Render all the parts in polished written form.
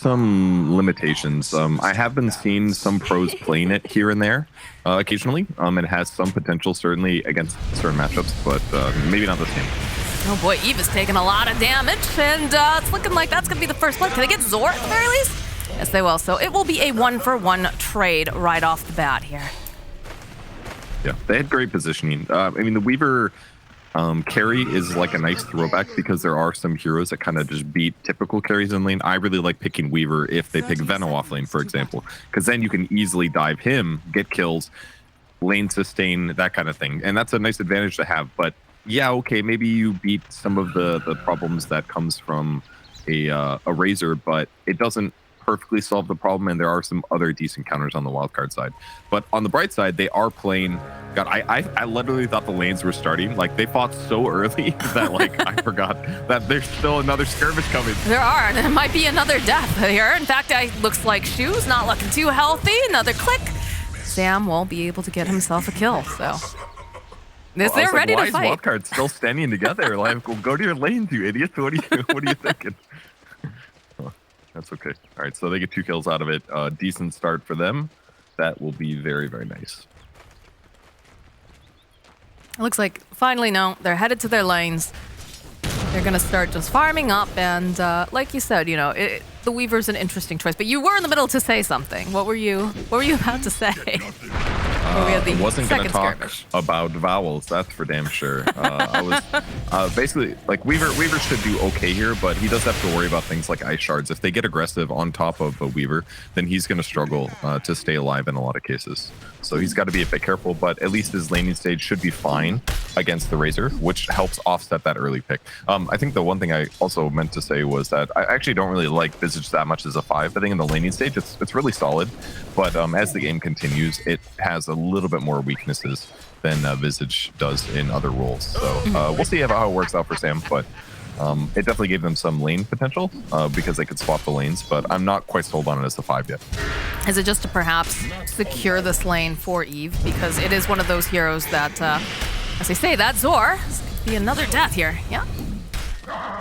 some limitations. I have been seeing some pros playing it here and there occasionally. It has some potential, certainly, against certain matchups, but maybe not the same. Oh boy, Eve is taking a lot of damage, and it's looking like that's going to be the first blood. Can they get Zor at the very least? Yes, they will. So it will be a 1-for-1 trade right off the bat here. Yeah, they had great positioning. I mean, the Weaver carry is like a nice throwback because there are some heroes that kind of just beat typical carries in lane. I really like picking Weaver if they pick Veno off lane, for example, because then you can easily dive him, get kills, lane sustain, that kind of thing. And that's a nice advantage to have. But yeah, okay, maybe you beat some of the problems that comes from a Razor, but it doesn't perfectly solve the problem, and there are some other decent counters on the wildcard side. But on the bright side, they are playing. God, I literally thought the lanes were starting. Like, they fought so early that, like, I forgot that there's still another skirmish coming. There are, and it might be another death here. In fact, looks like Shoes not looking too healthy. Another click. Sam won't be able to get himself a kill, so... They're ready to fight. Why is Wildcard still standing together? Like, well, go to your lanes, you idiots. What are you thinking? Oh, that's okay. All right, so they get 2 kills out of it. Decent start for them. That will be very, very nice. It looks like, finally, no, they're headed to their lanes. They're going to start just farming up, and like you said, you know, the Weaver's an interesting choice. But you were in the middle to say something. What were you about to say? I wasn't going to talk about vowels, that's for damn sure. I was basically, like, Weaver should do okay here, but he does have to worry about things like ice shards. If they get aggressive on top of a Weaver, then he's going to struggle to stay alive in a lot of cases. So he's got to be a bit careful, but at least his laning stage should be fine against the Razor, which helps offset that early pick. I think the one thing I also meant to say was that I actually don't really like Visage that much as a 5. I think in the laning stage, it's really solid, but as the game continues, it has a little bit more weaknesses than Visage does in other roles. So we'll see how it works out for Sam, but it definitely gave them some lane potential because they could swap the lanes, but I'm not quite sold on it as a 5 yet. Is it just to perhaps secure this lane for Eve? Because it is one of those heroes that, as they say, that Zor could be another death here. Yeah.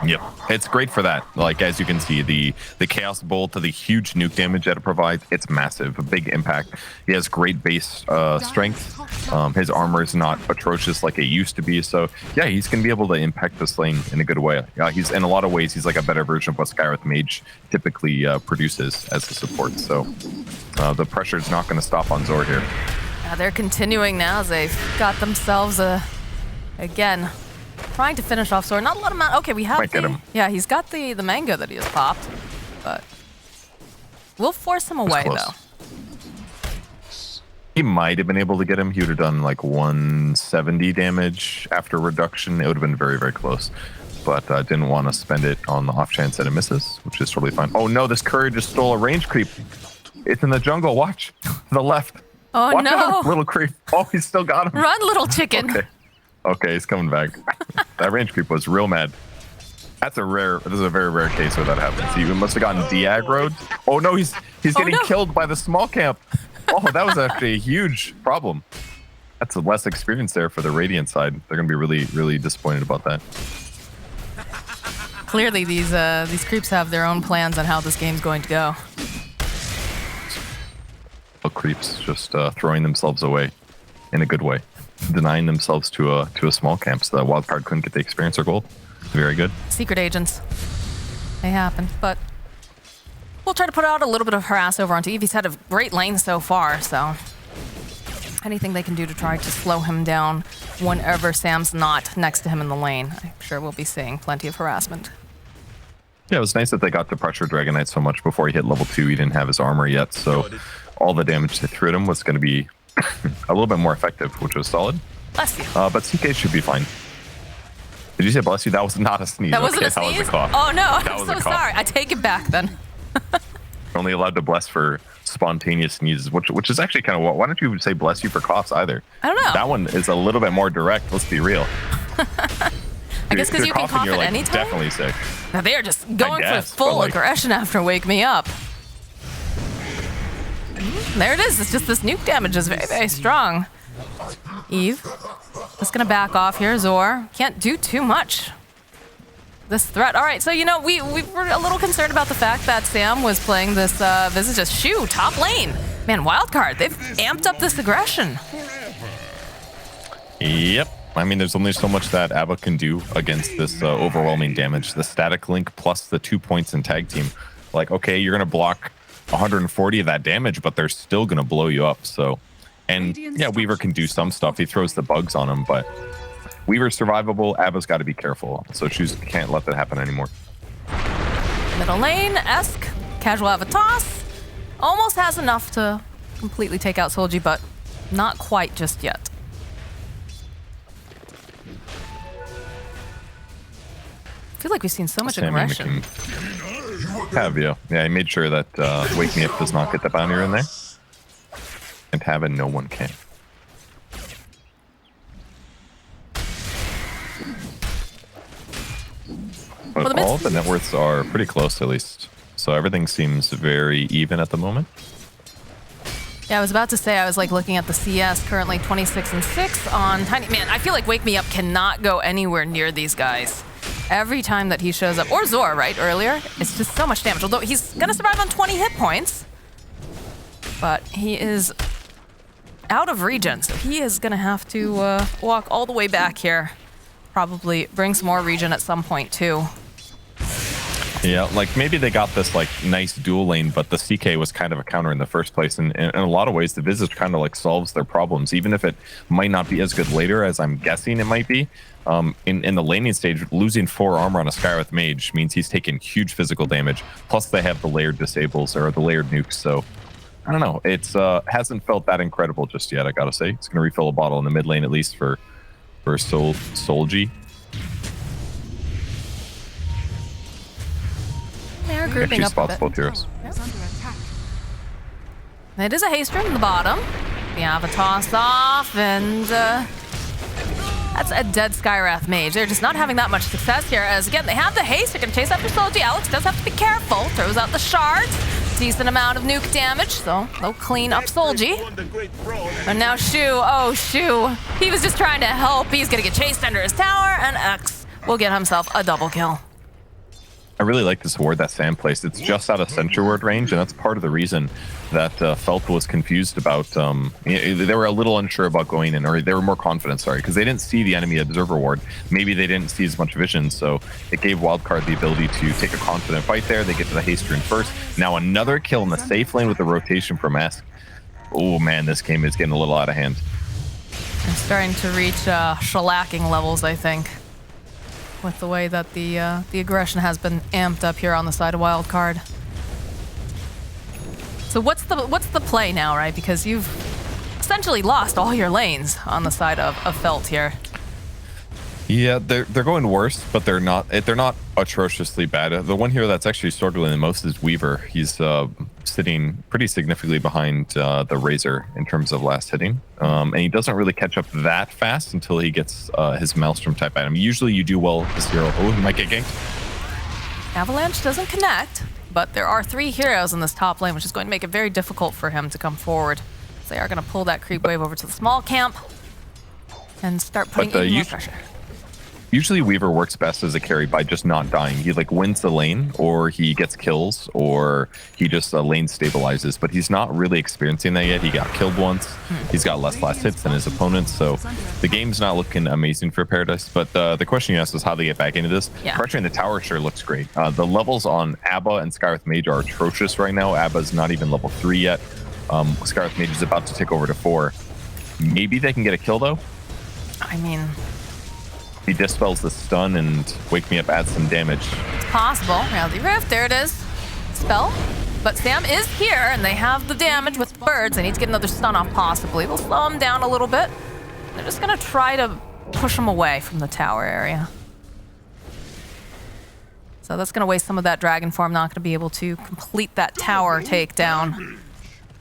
Yep, it's great for that. Like, as you can see, the Chaos Bolt, the huge nuke damage that it provides, it's massive, a big impact. He has great base strength. His armor is not atrocious like it used to be. So yeah, he's gonna be able to impact this lane in a good way. He's in a lot of ways, he's like a better version of what Skywrath Mage typically produces as a support. So the pressure is not going to stop on Zor here. Yeah, they're continuing now as they've got themselves again. Trying to finish off Zor. Not a lot of okay, we have get him. Yeah, he's got the mango that he just popped, but we'll force him away though. He might have been able to get him. He would have done like 170 damage after reduction. It would have been very, very close, but didn't want to spend it on the off chance that it misses, which is totally fine. Oh no, this courier just stole a range creep. It's in the jungle. Watch to the left. Oh Watch no, out, little creep. Oh, he's still got him. Run, little chicken. Okay, he's coming back. That range creep was real mad. This is a very rare case where that happens. He must have gotten de-aggroed. Oh no, he's getting killed by the small camp. Oh, that was actually a huge problem. That's a less experience there for the Radiant side. They're gonna be really, really disappointed about that. Clearly, these creeps have their own plans on how this game's going to go. Creeps just throwing themselves away in a good way. Denying themselves to a small camp so that Wildcard couldn't get the experience or gold. Very good. Secret agents. They happen, but we'll try to put out a little bit of harass over onto Eve. He's had a great lane so far, so anything they can do to try to slow him down whenever Sam's not next to him in the lane. I'm sure we'll be seeing plenty of harassment. Yeah, it was nice that they got to pressure Dragon Knight so much before he hit level 2. He didn't have his armor yet, so all the damage they threw at him was going to be a little bit more effective, which was solid. Bless you. But CK should be fine. Did you say bless you? That was not a sneeze. That wasn't a sneeze? That was a cough. Oh no, I'm so sorry. I take it back then. You're only allowed to bless for spontaneous sneezes, which is actually kind of... Why don't you say bless you for coughs either? I don't know. That one is a little bit more direct, let's be real. I guess because you can cough at any time? Definitely sick. Now they are just going for full aggression after Wake Me Up. There it is. It's just this nuke damage is very, very strong. Eve just gonna back off here. Zor can't do too much. this threat. All right, so you know we were a little concerned about the fact that Sam was playing this Visage Shu top lane. Man, Wildcard, they've amped up this aggression. Yep. I mean, there's only so much that ABBA can do against this overwhelming damage. The static link plus the 2 points in tag team. Like, okay, you're gonna block 140 of that damage, but they're still gonna blow you up. So, and yeah, Weaver can do some stuff. He throws the bugs on him, but Weaver's survivable. ABBA's got to be careful. So Shoes can't let that happen anymore. Middle lane, Esk, casual Avatos. Almost has enough to completely take out Solji, but not quite just yet. I feel like we've seen so much aggression. Have you? Yeah, I made sure that Wake Me Up does not get the bounty in there. And Tavin, no one can. But all of the net worths are pretty close, at least. So everything seems very even at the moment. Yeah, I was about to say, I was like looking at the CS, currently 26-6 on Tiny. Man, I feel like Wake Me Up cannot go anywhere near these guys. Every time that he shows up, or Zor, right, earlier, it's just so much damage. Although he's gonna survive on 20 hit points, but he is out of regen, so he is gonna have to walk all the way back here. Probably bring some more regen at some point too. Yeah, like maybe they got this like nice dual lane, but the CK was kind of a counter in the first place. And in a lot of ways, the Visage kind of like solves their problems, even if it might not be as good later as I'm guessing it might be. In the laning stage, losing 4 armor on a Skywrath Mage means he's taking huge physical damage. Plus, they have the layered disables or the layered nukes. So I don't know. It's hasn't felt that incredible just yet. I gotta say, it's gonna refill a bottle in the mid lane at least for Solji. They're grouping up a bit. Both heroes. Yep. It is a haste rune in the bottom. The Avatos off, and that's a dead Skywrath Mage. They're just not having that much success here, as again, they have the haste. They're gonna chase after Solji. Alex does have to be careful. Throws out the shards. Decent amount of nuke damage, so they'll clean up Solji. And now Shu, oh Shu, he was just trying to help. He's gonna get chased under his tower, and X will get himself a double kill. I really like this ward that Sam placed. It's just out of Sentry Ward range, and that's part of the reason that Felt was confused about. They were a little unsure about going in, or they were more confident, sorry, because they didn't see the enemy Observer Ward. Maybe they didn't see as much vision, so it gave Wildcard the ability to take a confident fight there. They get to the haste rune first. Now another kill in the safe lane with the rotation from Esk. Oh man, this game is getting a little out of hand. I'm starting to reach shellacking levels, I think, with the way that the aggression has been amped up here on the side of Wildcard. So what's the play now, right? Because you've essentially lost all your lanes on the side of Felt here. Yeah, they're going worse, but they're not atrociously bad. The one hero that's actually struggling the most is Weaver. He's sitting pretty significantly behind the Razor in terms of last hitting, and he doesn't really catch up that fast until he gets his Maelstrom type item. Usually you do well with this hero. Oh, he might get ganked. Avalanche doesn't connect, but there are 3 heroes in this top lane, which is going to make it very difficult for him to come forward. So they are going to pull that creep wave over to the small camp and start putting even more pressure. Usually Weaver works best as a carry by just not dying. He like wins the lane, or he gets kills, or he just lane stabilizes, but he's not really experiencing that yet. He got killed once. He's got less last hits than his opponents, so the game's not looking amazing for Paradise. But the question you asked is how they get back into this. Yeah. Pressuring the tower sure looks great. The levels on ABBA and Skywrath Mage are atrocious right now. ABBA's not even level 3 yet. Skywrath Mage is about to tick over to 4. Maybe they can get a kill though. I mean, he dispels the stun and Wake Me Up adds some damage. It's possible. Reality Rift, there it is. Spell. But Sam is here, and they have the damage with birds. They need to get another stun off, possibly. They'll slow him down a little bit. They're just going to try to push him away from the tower area. So that's going to waste some of that dragon form. Not going to be able to complete that tower takedown.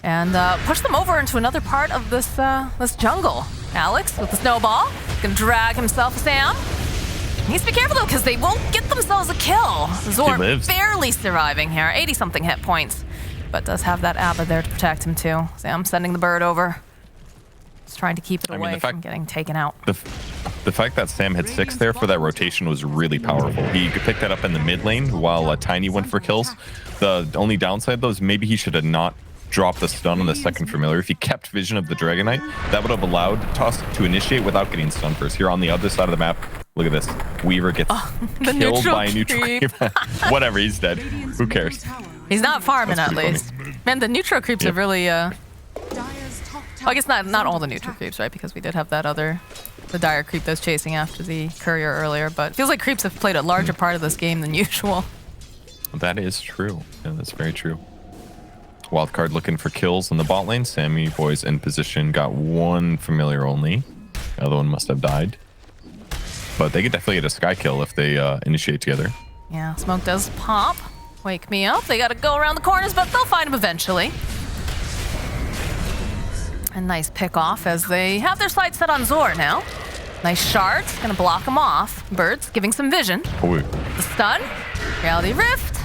And push them over into another part of this this jungle. Alex with the snowball, gonna drag himself Sam. He needs to be careful though, because they won't get themselves a kill. Zor barely surviving here, 80-something hit points, but does have that ABBA there to protect him too. Sam sending the bird over. Just trying to keep it away from getting taken out. The fact that Sam hit 6 there for that rotation was really powerful. He could pick that up in the mid lane while Tiny went for kills. The only downside, though, is maybe he should have not dropped the stun on the second familiar. If he kept vision of the Dragon Knight, that would have allowed Toss to initiate without getting stunned first. Here on the other side of the map, look at this. Weaver gets killed by a neutral creep. Whatever, he's dead. Who cares? He's not farming at least. Man, the neutral creeps have really... Well, I guess not all the neutral creeps, right? Because we did have that other... the dire creep that was chasing after the courier earlier, but it feels like creeps have played a larger part of this game than usual. That is true. Yeah, that's very true. Wildcard looking for kills in the bot lane. Sammy boys in position, got one familiar only. The other one must have died. But they could definitely get a sky kill if they initiate together. Yeah, smoke does pop. Wake me up. They gotta go around the corners, but they'll find him eventually. A nice pick off as they have their sights set on Zor now. Nice shard, gonna block him off. Birds giving some vision. Oh, the stun, reality rift.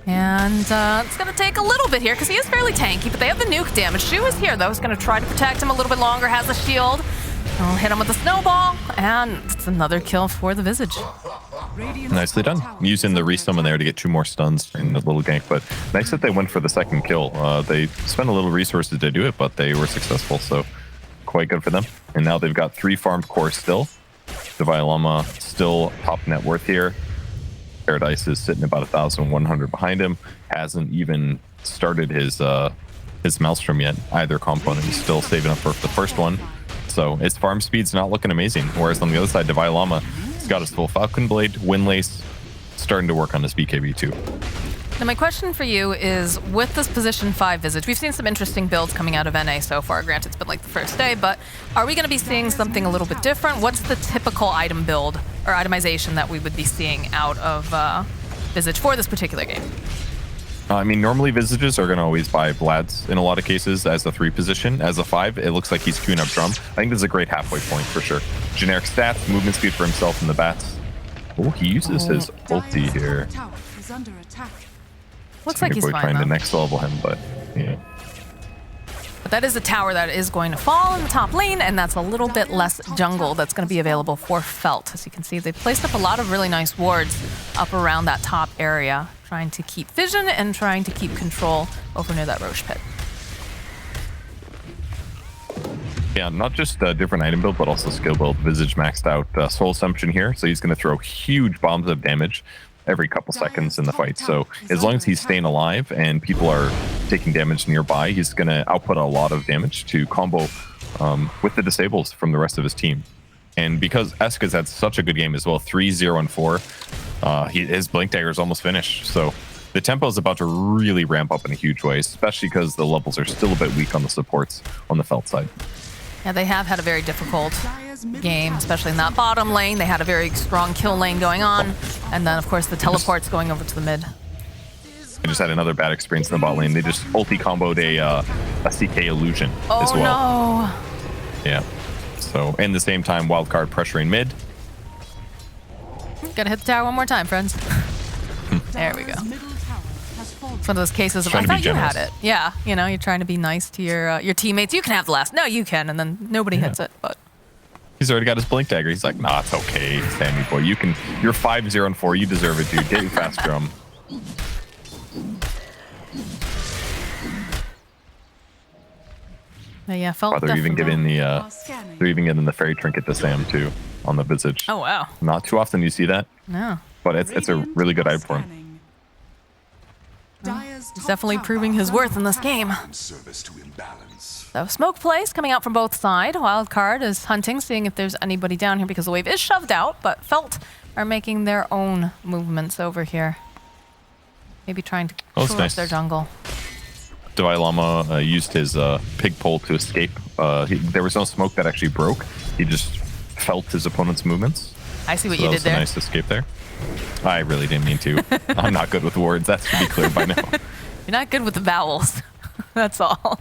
And it's gonna take a little bit here because he is fairly tanky, but they have the nuke damage. Shu is here though, he's gonna try to protect him a little bit longer, has a shield. I'll hit him with the snowball, and it's another kill for the Visage. Nicely done. Using the resummon there to get 2 more stuns in the little gank, but nice that they went for the second kill. They spent a little resources to do it, but they were successful, so quite good for them. And now they've got 3 farmed cores still. Divine Llama still top net worth here. Paradise is sitting about 1,100 behind him. Hasn't even started his Maelstrom yet. Either component is still saving up for the first one. So his farm speed's not looking amazing. Whereas on the other side, Divine Llama has got his full Falcon Blade, Windlace, starting to work on his BKB too. Now my question for you is, with this position 5 Visage, we've seen some interesting builds coming out of NA so far. Granted, it's been like the first day, but are we going to be seeing something a little bit different? What's the typical item build or itemization that we would be seeing out of Visage for this particular game? I mean, normally Visages are going to always buy Vlad's in a lot of cases as a 3 position. As a 5, it looks like he's queuing up Drum. I think this is a great halfway point for sure. Generic stats, movement speed for himself and the bats. Oh, he uses his ulti here. Looks like he's fine, trying though. to next level him, but yeah. But that is a tower that is going to fall in the top lane, and that's a little bit less jungle that's going to be available for Felt. As you can see, they've placed up a lot of really nice wards up around that top area, trying to keep vision and trying to keep control over near that Roche pit. Yeah, not just different item build, but also skill build. Visage maxed out Soul Assumption here, so he's going to throw huge bombs of damage every couple seconds in the fight. So as long as he's staying alive and people are taking damage nearby, he's going to output a lot of damage to combo with the disables from the rest of his team. And because Esk has had such a good game as well, 3, 0, and 4, his Blink Dagger is almost finished. So the tempo is about to really ramp up in a huge way, especially because the levels are still a bit weak on the supports on the Felt side. Yeah, they have had a very difficult game, especially in that bottom lane. They had a very strong kill lane going on, and then of course the teleports going over to the mid. They just had another bad experience in the bot lane. They just ulti comboed a CK illusion as well. Oh no! Yeah. So in the same time, Wildcard pressuring mid. Gotta hit the tower one more time, friends. There we go. It's one of those cases of, I thought you had it. Yeah, you know, you're trying to be nice to your teammates. You can have the last. No, you can, and then nobody hits it. But he's already got his Blink Dagger. He's like, nah, it's okay, Sammy boy. You can. You're 5, 0, and 4. You deserve it, dude. Get your fast drum. Yeah, Felt. They're even getting the fairy trinket to Sam too on the Visage. Oh wow! Not too often you see that. No. But it's a really good item for him. He's definitely proving his worth in this game. So smoke plays coming out from both sides. Wildcard is hunting, seeing if there's anybody down here because the wave is shoved out, but Felt are making their own movements over here. Maybe trying to shore up their jungle. Divine Llama used his pig pole to escape. There was no smoke that actually broke. He just felt his opponent's movements. I see what you did there. That was a nice escape there. I really didn't mean to. I'm not good with words. That should be clear by now. You're not good with the vowels. That's all.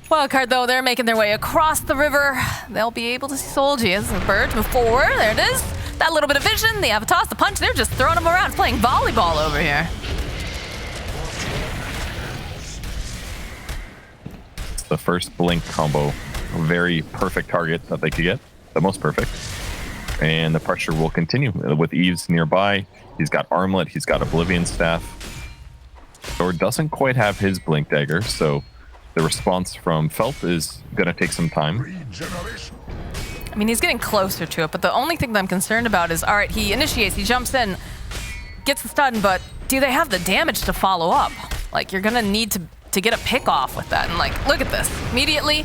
Wildcard, though, they're making their way across the river. They'll be able to see Solji as the birds move forward. There it is. That little bit of vision, the Avatos, the punch, they're just throwing them around, playing volleyball over here. It's the first blink combo very perfect target that they could get, the most perfect. And the pressure will continue with Eve's nearby. He's got Armlet, he's got Oblivion Staff. Thor doesn't quite have his Blink Dagger, so the response from Felt is going to take some time. I mean, he's getting closer to it, but the only thing that I'm concerned about is, all right, he initiates, he jumps in, gets the stun, but do they have the damage to follow up? Like, you're going to need to get a pick off with that. And, like, look at this. Immediately,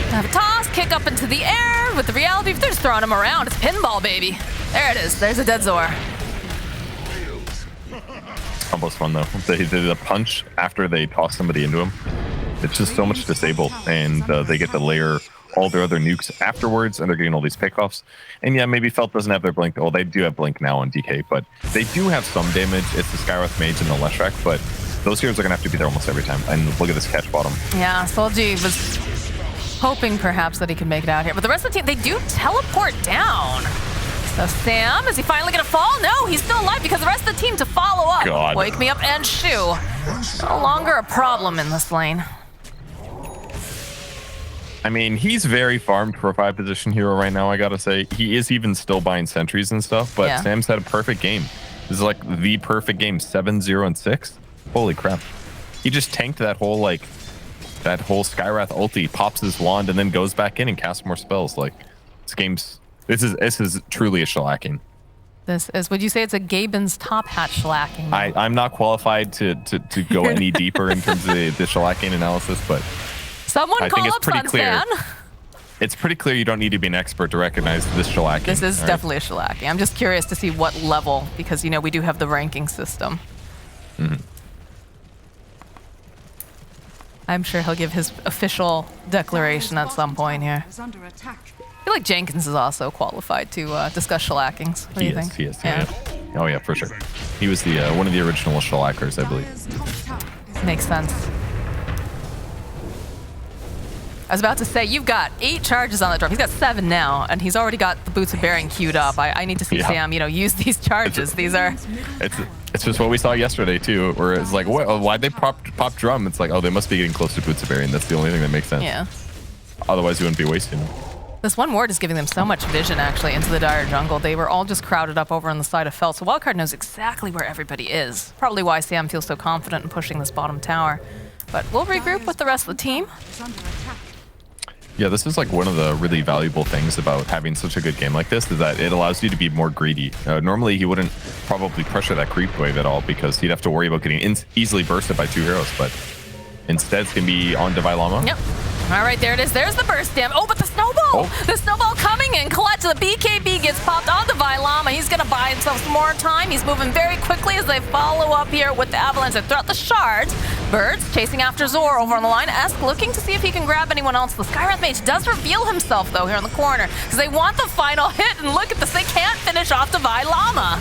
have a toss, kick up into the air with the reality. If they're just throwing him around, it's pinball, baby. There it is. There's a dead Zor. Almost fun, though. They did a punch after they toss somebody into him. It's just so much disable, and they get to layer all their other nukes afterwards, and they're getting all these pickoffs. And yeah, maybe Felt doesn't have their Blink. Well, they do have Blink now on DK, but they do have some damage. It's the Skywrath Mage and the Leshrac, but those heroes are going to have to be there almost every time. And look at this catch bottom. Yeah, Solji was hoping perhaps that he could make it out here, but the rest of the team, they do teleport down. So Sam, is he finally going to fall? No, he's still alive because the rest of the team to follow up. God. Wake me up and shoo. No longer a problem in this lane. I mean, he's very farmed for a 5-position hero right now, I gotta say. He is even still buying sentries and stuff, but yeah. Sam's had a perfect game. This is like the perfect game, 7-0-6. Holy crap. He just tanked that whole Skywrath ulti, pops his wand, and then goes back in and casts more spells. Like, this is truly a shellacking. This is, would you say it's a Gaben's top hat shellacking? I'm not qualified to go any deeper in terms of the shellacking analysis, but I think it's pretty clear. It's pretty clear you don't need to be an expert to recognize this shellacking. This is definitely a shellacking. I'm just curious to see what level, because, you know, we do have the ranking system. Mm-hmm. I'm sure he'll give his official declaration at some point here. I feel like Jenkins is also qualified to discuss shellackings. What do you think? He is. Yeah. Oh yeah, for sure. He was the one of the original shellackers, I believe. Makes sense. I was about to say, you've got 8 charges on the drum. He's got 7 now, and he's already got the Boots of Bearing queued up. I need to see Sam, you know, use these charges. It's just what we saw yesterday too, where it's like, why'd they pop drum? It's like, oh, they must be getting close to Boots of Bearing. That's the only thing that makes sense. Yeah. Otherwise, you wouldn't be wasting them. This one ward is giving them so much vision, actually, into the dire jungle. They were all just crowded up over on the side of Felt, so Wildcard knows exactly where everybody is. Probably why Sam feels so confident in pushing this bottom tower. But we'll regroup with the rest of the team. Yeah, this is like one of the really valuable things about having such a good game like this, is that it allows you to be more greedy. Normally, he wouldn't probably pressure that creep wave at all because he'd have to worry about getting easily bursted by 2 heroes, but instead it's going to be on Divine Llama. Yep. All right, there it is. There's the burst damage. Oh, but the snowball! Oh. The snowball coming in. Clutch. The BKB gets popped on Divine Llama. He's going to buy himself some more time. He's moving very quickly as they follow up here with the Avalanche and throughout the shards. Birds chasing after Zor over on the line. Esk looking to see if he can grab anyone else. The Skywrath Mage does reveal himself, though, here in the corner, because they want the final hit. And look at this. They can't finish off Divine Llama.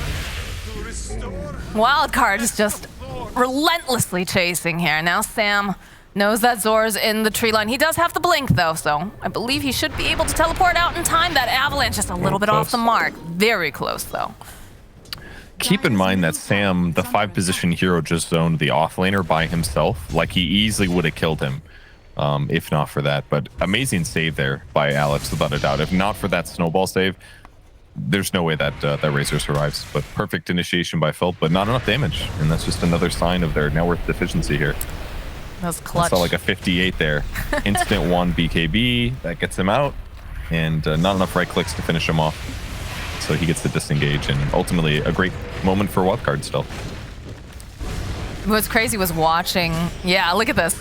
Wildcard is just relentlessly chasing here. Now Sam knows that Zor's in the tree line. He does have the blink, though, so I believe he should be able to teleport out in time. That Avalanche just a little bit off the mark. Very close, though. Keep in mind that Sam, the 5-position hero, just zoned the offlaner by himself. Like, he easily would have killed him if not for that. But amazing save there by Alex, without a doubt. If not for that snowball save, there's no way that that Razor survives. But perfect initiation by Felt, but not enough damage. And that's just another sign of their net worth deficiency here. That's clutch. I saw like a 58 there. Instant 1 BKB. That gets him out. And not enough right clicks to finish him off. So he gets to disengage. And ultimately, a great moment for Wildcard still. What's crazy was watching... Yeah, look at this.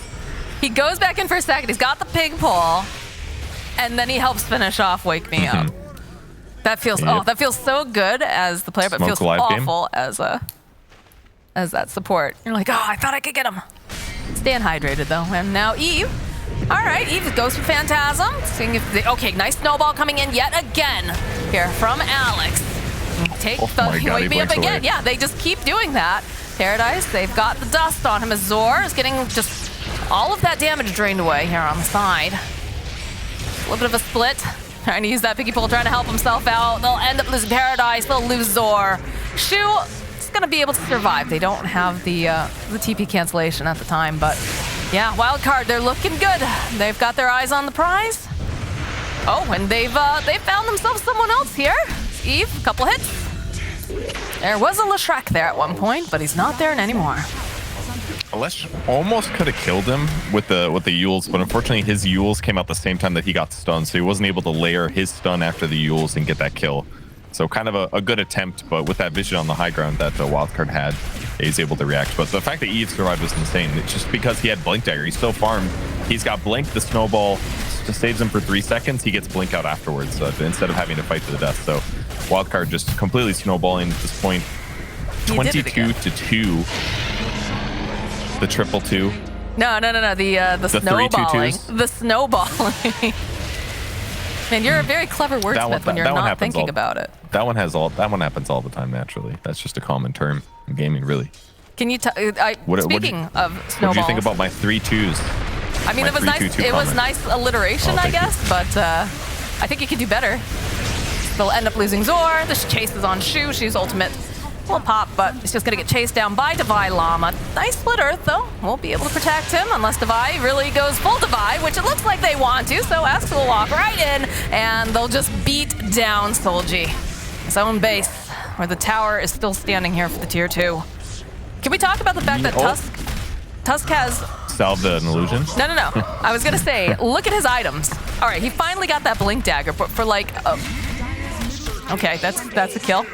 He goes back in for a second. He's got the pig pull. And then he helps finish off Wake Me Up. That feels... Yep. Oh, that feels so good as the player, but feels awful as that support. You're like, oh, I thought I could get him. Staying hydrated, though. And now Eve. All right, Eve goes for Phantasm. Seeing if they... Okay, nice snowball coming in yet again here from Alex. Take the Wake Me Up again. Away. Yeah, they just keep doing that. Paradise, they've got the dust on him as Zor is getting just all of that damage drained away here on the side. A little bit of a split. Trying to use that picky pull, trying to help himself out. They'll end up losing Paradise. They'll lose Zor. Shu is going to be able to survive. They don't have the TP cancellation at the time, but yeah, Wildcard, they're looking good. They've got their eyes on the prize. Oh, and they've found themselves someone else here. Eve, couple hits. There was a Leshrac there at one point, but he's not there anymore. Lesh almost could have killed him with the Yules, but unfortunately his Yules came out the same time that he got stunned, so he wasn't able to layer his stun after the Yules and get that kill. So kind of a good attempt, but with that vision on the high ground that the Wildcard had, he's able to react. But the fact that Eve survived was insane. It's just because he had Blink Dagger. He's so farmed. He's got Blink, the snowball just saves him for 3 seconds. He gets Blink out afterwards instead of having to fight to the death. So Wildcard just completely snowballing at this point. 22-2. The 2-2. No. The snowballing. The snowballing. Man, you're a very clever wordsmith when you're not thinking about it. That one happens all the time naturally. That's just a common term in gaming, really. Can you speaking of snowballs? What do you think about my 3-2s? I mean, it was nice. It was nice alliteration, I guess, but I think you could do better. They'll end up losing Zor. This chase is on Shu. She's ultimate will pop, but it's just gonna get chased down by Devi Llama. Nice split earth though. Won't be able to protect him unless Devi really goes full Devi, which it looks like they want to. So X will walk right in, and they'll just beat down Solji. His own base, where the tower is still standing here for the tier 2. Can we talk about the fact that Tusk has salved an illusion? No. I was gonna say, look at his items. All right, he finally got that Blink Dagger, but for like, okay, that's a kill.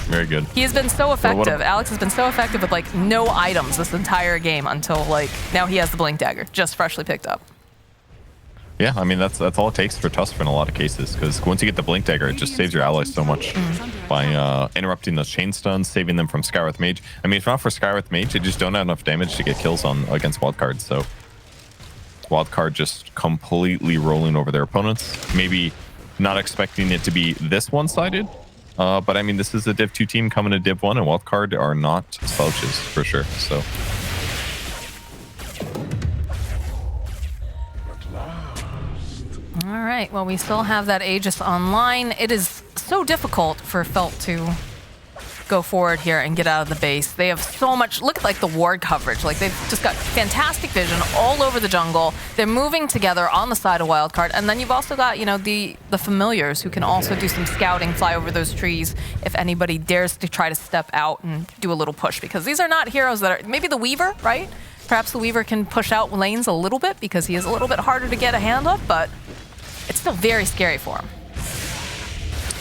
Very good. He has been so effective. Alex has been so effective with like no items this entire game until like now he has the Blink Dagger, just freshly picked up. Yeah, I mean that's all it takes for Tusk in a lot of cases, because once you get the Blink Dagger, it just saves your allies so much by interrupting those chain stuns, saving them from Skywrath Mage. I mean, if not for Skywrath Mage, they just don't have enough damage to get kills on against Wildcard. So Wildcard just completely rolling over their opponents. Maybe not expecting it to be this one-sided. But I mean, this is a Div 2 team coming to Div 1, and Wildcard are not slouches for sure. So, all right. Well, we still have that Aegis online. It is so difficult for Felt to go forward here and get out of the base. They have so much. Look at like the ward coverage. Like they've just got fantastic vision all over the jungle. They're moving together on the side of Wildcard, and then you've also got the familiars who can also do some scouting, fly over those trees if anybody dares to try to step out and do a little push, because these are not heroes that are. Maybe the Weaver, right? Perhaps the Weaver can push out lanes a little bit because he is a little bit harder to get a hand of, but it's still very scary for him.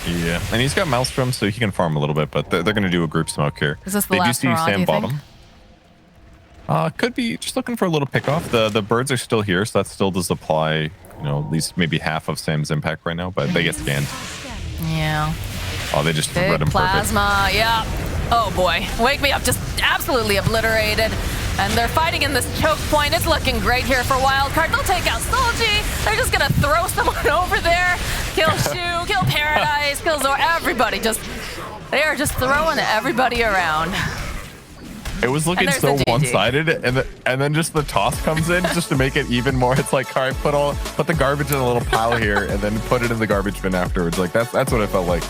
Yeah, and he's got Maelstrom, so he can farm a little bit, but they're going to do a group smoke here. Is this the last do see Maraude, Sam bottom. Could be just looking for a little pick off. The birds are still here, so that still does apply, at least maybe half of Sam's impact right now, but they get scanned. Yeah. Oh, they just Big read him plasma, perfect. Yeah. Oh boy, wake me up, just absolutely obliterated. And they're fighting in this choke point. It's looking great here for Wildcard. They'll take out Solji. They're just gonna throw someone over there. Kill Shu, kill Paradise, kill Zor, everybody. They are just throwing everybody around. It was looking so one-sided, and then just the toss comes in just to make it even more. It's like, all right, put the garbage in a little pile here, and then put it in the garbage bin afterwards. Like that's what it felt like.